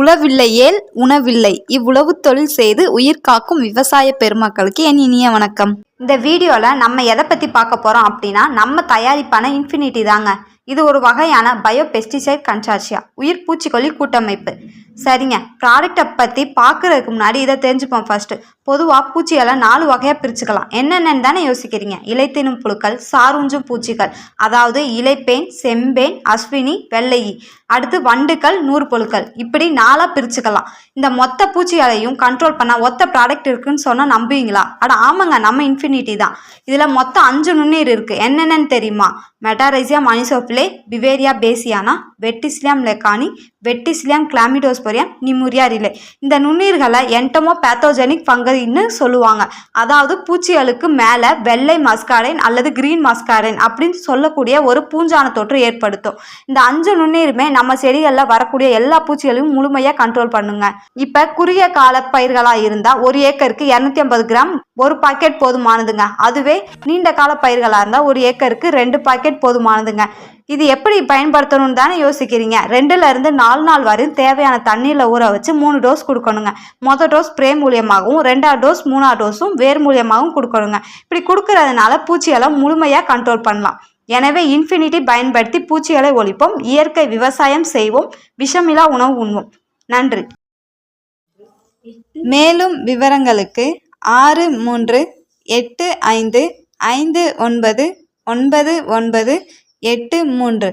உழவில்லையேல் உணவில்லை. இவ்வுழவு தொழில் செய்து உயிர் காக்கும் விவசாய பெருமக்களுக்கு என் இனிய வணக்கம். இந்த வீடியோவில் நம்ம எதை பற்றி பார்க்க போகிறோம் அப்படின்னா, நம்ம தயாரிப்பான இன்ஃபினிட்டி தாங்க. இது ஒரு வகையான பயோ பெஸ்டிசைட் கன்சார்ஷியா, உயிர் பூச்சிக்கொல்லி கூட்டமைப்பு. சரிங்க, ப்ராடக்டை பற்றி பார்க்குறதுக்கு முன்னாடி இதை தெரிஞ்சுப்போம். ஃபர்ஸ்ட், பொதுவாக பூச்சிகளை 4 வகையாக பிரிச்சுக்கலாம். என்னென்னு தானே யோசிக்கிறீங்க? இலைத்தினும் புழுக்கள், சாரூஞ்சும் பூச்சிகள், அதாவது இலைப்பேன், செம்பேன், அஸ்வினி, வெள்ளையி, அடுத்து வண்டுகள், நூற்புழுக்கள், இப்படி 4ஆக பிரிச்சுக்கலாம். இந்த மொத்த பூச்சிகளையும் கண்ட்ரோல் பண்ண ஒத்த ப்ராடக்ட் இருக்குன்னு சொன்னால் நம்புவீங்களா? அட ஆமாங்க, நம்ம இன்ஃபினிட்டி தான். இதில் மொத்தம் 5 நுண்ணீர் இருக்குது. என்னென்னு தெரியுமா? Metarhizium anisopliae, Beauveria bassiana, Verticillium lecanii, Verticillium chlamydosporium, Nomuraea rileyi. இந்த நுண்ணீர்களை என்டமோ பேத்தோஜெனிக் ஃபங்கன்னு சொல்லுவாங்க. அதாவது பூச்சிகளுக்கு மேலே வெள்ளை மஸ்காரைன் அல்லது கிரீன் மஸ்காரைன் அப்படின்னு சொல்லக்கூடிய ஒரு பூஞ்சான தொற்று ஏற்படுத்தும். இந்த 5 நுண்ணீருமே நம்ம செடிகளில் வரக்கூடிய எல்லா பூச்சிகளையும் முழுமையாக கண்ட்ரோல் பண்ணுங்க. இப்போ குறுகிய கால பயிர்களாக இருந்தால் 1 ஏக்கருக்கு 250 கிராம் ஒரு பாக்கெட் போதுமானதுங்க. அதுவே நீண்ட கால பயிர்களாக இருந்தால் 1 ஏக்கருக்கு 2 பாக்கெட் போதுமானதுங்க. இது எப்படி பயன்படுத்தணும்னு தானே யோசிக்கிறீங்க? 2ல இருந்து 4 நாள் வரையும் தேவையான தண்ணியில் ஊற வச்சு 3 டோஸ் கொடுக்கணுங்க. மொதல் டோஸ் ஸ்ப்ரே மூலியமாகவும், 2ஆவது டோஸ் 3ஆவது டோஸும் வேர் மூலியமாகவும் கொடுக்கணுங்க. இப்படி கொடுக்கறதுனால பூச்சிகளை முழுமையாக கண்ட்ரோல் பண்ணலாம். எனவே இன்ஃபினிட்டி பயன்படுத்தி பூச்சிகளை ஒழிப்போம், இயற்கை விவசாயம் செய்வோம், விஷமில்லா உணவு உண்வோம். நன்றி. மேலும் விவரங்களுக்கு 6385599983